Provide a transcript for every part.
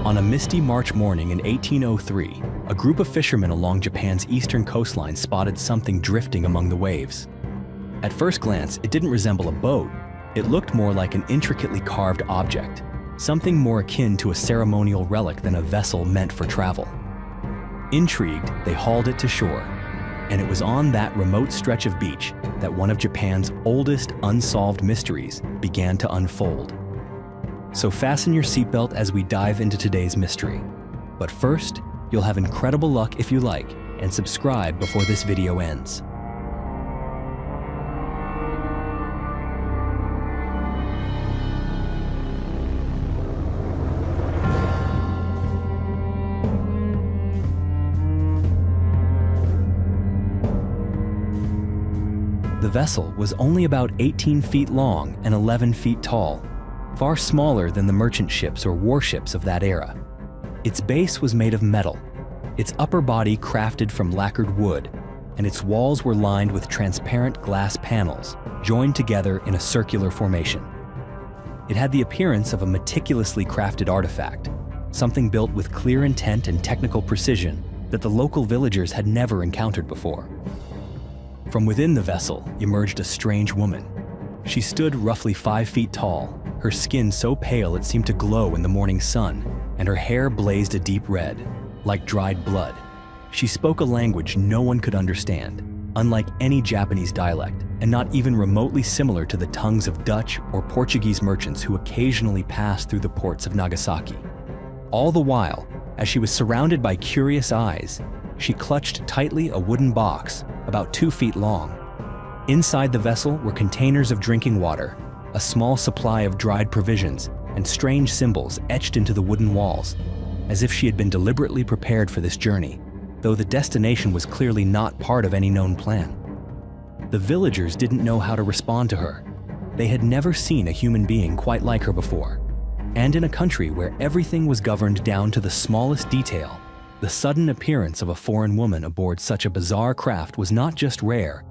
On a misty March morning in 1803, a group of fishermen along Japan's eastern coastline spotted something drifting among the waves. At first glance, it didn't resemble a boat. It looked more like an intricately carved object, something more akin to a ceremonial relic than a vessel meant for travel. Intrigued, they hauled it to shore, and it was on that remote stretch of beach that one of Japan's oldest unsolved mysteries began to unfold. So fasten your seatbelt as we dive into today's mystery. But first, you'll have incredible luck if you like, and subscribe before this video ends. The vessel was only about 18 feet long and 11 feet tall, far smaller than the merchant ships or warships of that era. Its base was made of metal, its upper body crafted from lacquered wood, and its walls were lined with transparent glass panels, joined together in a circular formation. It had the appearance of a meticulously crafted artifact, something built with clear intent and technical precision that the local villagers had never encountered before. From within the vessel emerged a strange woman. She stood roughly 5 feet tall, her skin so pale it seemed to glow in the morning sun, and her hair blazed a deep red, like dried blood. She spoke a language no one could understand, unlike any Japanese dialect, and not even remotely similar to the tongues of Dutch or Portuguese merchants who occasionally passed through the ports of Nagasaki. All the while, as she was surrounded by curious eyes, she clutched tightly a wooden box about 2 feet long. Inside the vessel were containers of drinking water, a small supply of dried provisions, and strange symbols etched into the wooden walls, as if she had been deliberately prepared for this journey, though the destination was clearly not part of any known plan. The villagers didn't know how to respond to her. They had never seen a human being quite like her before. And in a country where everything was governed down to the smallest detail, the sudden appearance of a foreign woman aboard such a bizarre craft was not just rare,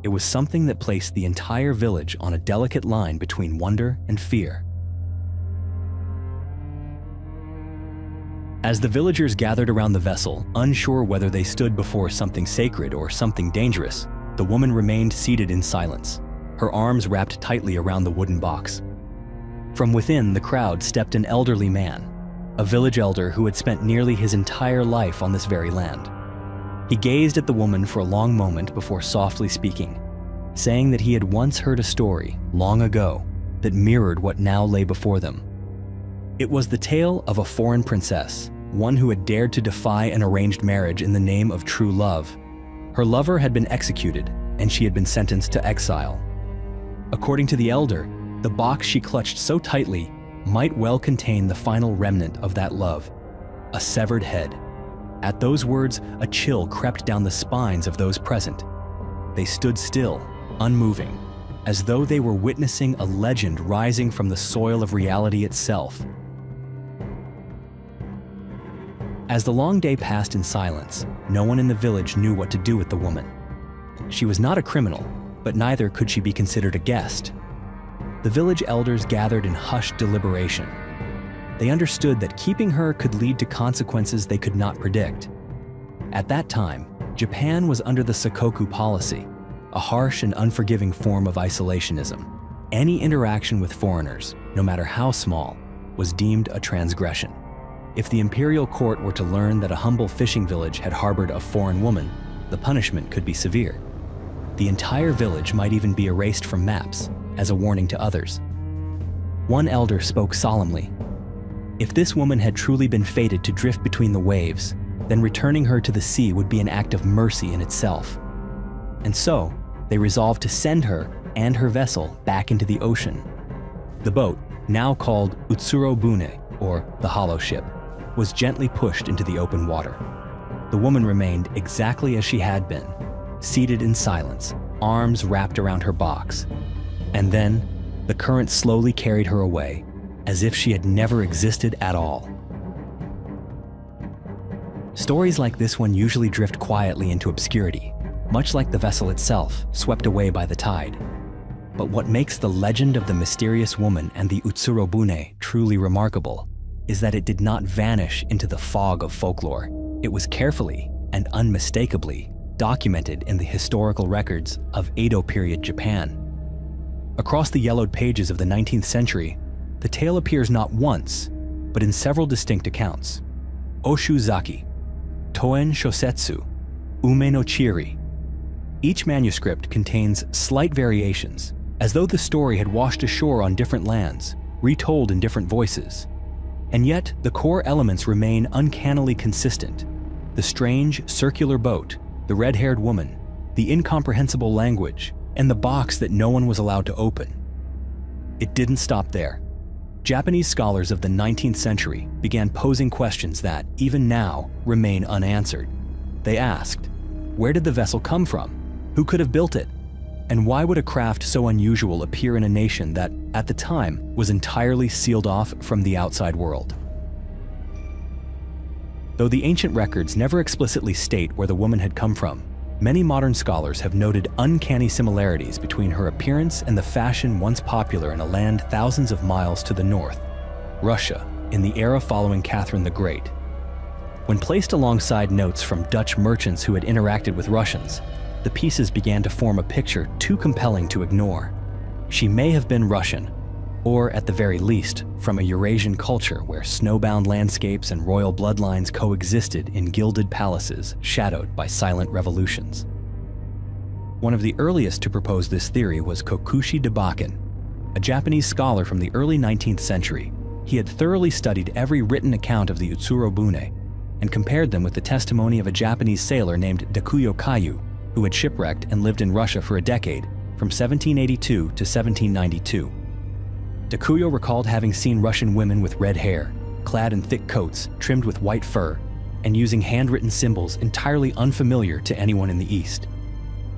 it was something that placed the entire village on a delicate line between wonder and fear. As the villagers gathered around the vessel, unsure whether they stood before something sacred or something dangerous, the woman remained seated in silence, her arms wrapped tightly around the wooden box. From within the crowd stepped an elderly man, a village elder who had spent nearly his entire life on this very land. He gazed at the woman for a long moment before softly speaking, saying that he had once heard a story, long ago, that mirrored what now lay before them. It was the tale of a foreign princess, one who had dared to defy an arranged marriage in the name of true love. Her lover had been executed, and she had been sentenced to exile. According to the elder, the box she clutched so tightly might well contain the final remnant of that love, a severed head. At those words, a chill crept down the spines of those present. They stood still, unmoving, as though they were witnessing a legend rising from the soil of reality itself. As the long day passed in silence, no one in the village knew what to do with the woman. She was not a criminal, but neither could she be considered a guest. The village elders gathered in hushed deliberation. They understood that keeping her could lead to consequences they could not predict. At that time, Japan was under the Sakoku policy, a harsh and unforgiving form of isolationism. Any interaction with foreigners, no matter how small, was deemed a transgression. If the imperial court were to learn that a humble fishing village had harbored a foreign woman, the punishment could be severe. The entire village might even be erased from maps, as a warning to others. One elder spoke solemnly. If this woman had truly been fated to drift between the waves, then returning her to the sea would be an act of mercy in itself. And so, they resolved to send her and her vessel back into the ocean. The boat, now called Unsolved, or the Hollow Ship, was gently pushed into the open water. The woman remained exactly as she had been, seated in silence, arms wrapped around her box. And then, the current slowly carried her away, as if she had never existed at all. Stories like this one usually drift quietly into obscurity, much like the vessel itself, swept away by the tide. But what makes the legend of the mysterious woman and the Unsolved truly remarkable is that it did not vanish into the fog of folklore. It was carefully and unmistakably documented in the historical records of Edo period Japan. Across the yellowed pages of the 19th century, the tale appears not once, but in several distinct accounts. Oshuzaki, Toen Shosetsu, Ume no Chiri. Each manuscript contains slight variations, as though the story had washed ashore on different lands, retold in different voices. And yet, the core elements remain uncannily consistent. The strange, circular boat, the red-haired woman, the incomprehensible language, and the box that no one was allowed to open. It didn't stop there. Japanese scholars of the 19th century began posing questions that, even now, remain unanswered. They asked, where did the vessel come from? Who could have built it? And why would a craft so unusual appear in a nation that, at the time, was entirely sealed off from the outside world? Though the ancient records never explicitly state where the woman had come from, many modern scholars have noted uncanny similarities between her appearance and the fashion once popular in a land thousands of miles to the north, Russia, in the era following Catherine the Great. When placed alongside notes from Dutch merchants who had interacted with Russians, the pieces began to form a picture too compelling to ignore. She may have been Russian, or at the very least, from a Eurasian culture where snowbound landscapes and royal bloodlines coexisted in gilded palaces shadowed by silent revolutions. One of the earliest to propose this theory was Kokushi Debakin, a Japanese scholar from the early 19th century. He had thoroughly studied every written account of the Utsurobune and compared them with the testimony of a Japanese sailor named Dakuyo Kayu, who had shipwrecked and lived in Russia for a decade, from 1782 to 1792. Dakuyo recalled having seen Russian women with red hair, clad in thick coats trimmed with white fur, and using handwritten symbols entirely unfamiliar to anyone in the East.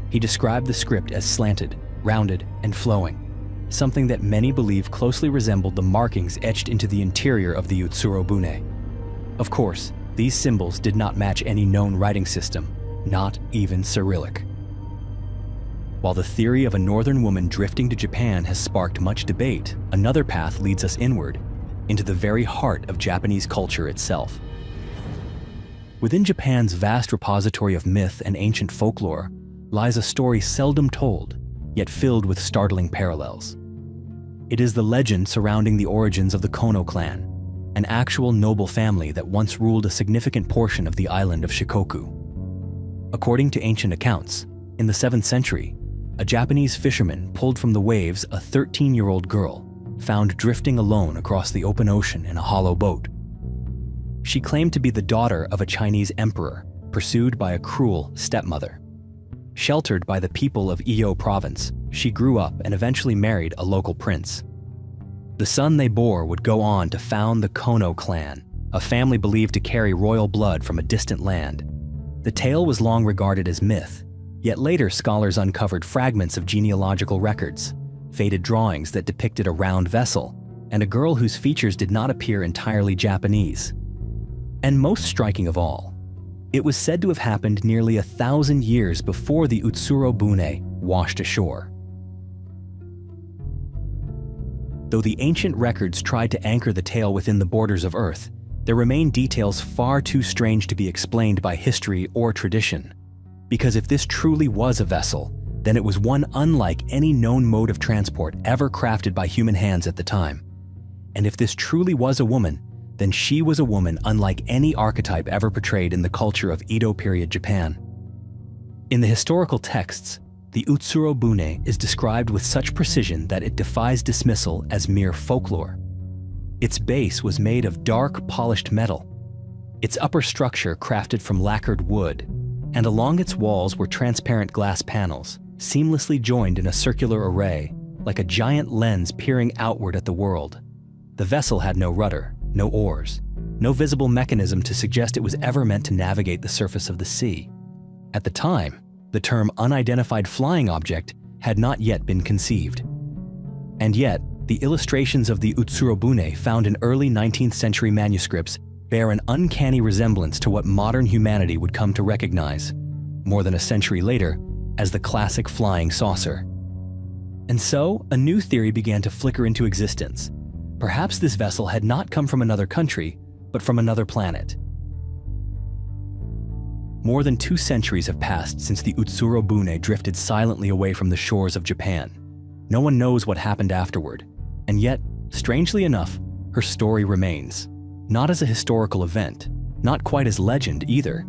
He described the script as slanted, rounded, and flowing, something that many believe closely resembled the markings etched into the interior of the Utsurobune. Of course, these symbols did not match any known writing system, not even Cyrillic. While the theory of a northern woman drifting to Japan has sparked much debate, another path leads us inward, into the very heart of Japanese culture itself. Within Japan's vast repository of myth and ancient folklore lies a story seldom told, yet filled with startling parallels. It is the legend surrounding the origins of the Kono clan, an actual noble family that once ruled a significant portion of the island of Shikoku. According to ancient accounts, in the 7th century, a Japanese fisherman pulled from the waves a 13-year-old girl, found drifting alone across the open ocean in a hollow boat. She claimed to be the daughter of a Chinese emperor, pursued by a cruel stepmother. Sheltered by the people of Iyo province, she grew up and eventually married a local prince. The son they bore would go on to found the Kono clan, a family believed to carry royal blood from a distant land. The tale was long regarded as myth, yet later scholars uncovered fragments of genealogical records, faded drawings that depicted a round vessel, and a girl whose features did not appear entirely Japanese. And most striking of all, it was said to have happened nearly 1,000 years before the Utsurobune washed ashore. Though the ancient records tried to anchor the tale within the borders of Earth, there remain details far too strange to be explained by history or tradition. Because if this truly was a vessel, then it was one unlike any known mode of transport ever crafted by human hands at the time. And if this truly was a woman, then she was a woman unlike any archetype ever portrayed in the culture of Edo period Japan. In the historical texts, the Utsurobune is described with such precision that it defies dismissal as mere folklore. Its base was made of dark, polished metal, its upper structure crafted from lacquered wood, and along its walls were transparent glass panels, seamlessly joined in a circular array, like a giant lens peering outward at the world. The vessel had no rudder, no oars, no visible mechanism to suggest it was ever meant to navigate the surface of the sea. At the time, the term unidentified flying object had not yet been conceived. And yet, the illustrations of the Utsurobune found in early 19th century manuscripts bear an uncanny resemblance to what modern humanity would come to recognize, more than a century later, as the classic flying saucer. And so, a new theory began to flicker into existence, Perhaps this vessel had not come from another country, but from another planet. More than 2 centuries have passed since the Utsurobune drifted silently away from the shores of Japan. No one knows what happened afterward, and yet, strangely enough, her story remains. Not as a historical event, not quite as legend either,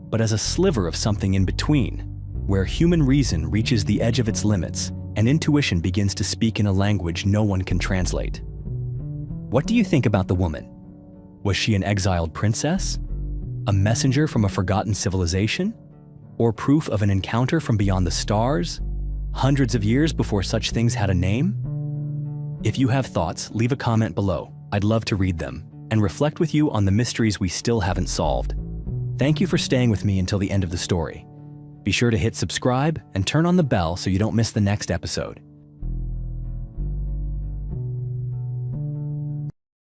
but as a sliver of something in between, where human reason reaches the edge of its limits and intuition begins to speak in a language no one can translate. What do you think about the woman? Was she an exiled princess? A messenger from a forgotten civilization? Or proof of an encounter from beyond the stars, hundreds of years before such things had a name? If you have thoughts, leave a comment below. I'd love to read them and reflect with you on the mysteries we still haven't solved. Thank you for staying with me until the end of the story. Be sure to hit subscribe and turn on the bell so you don't miss the next episode.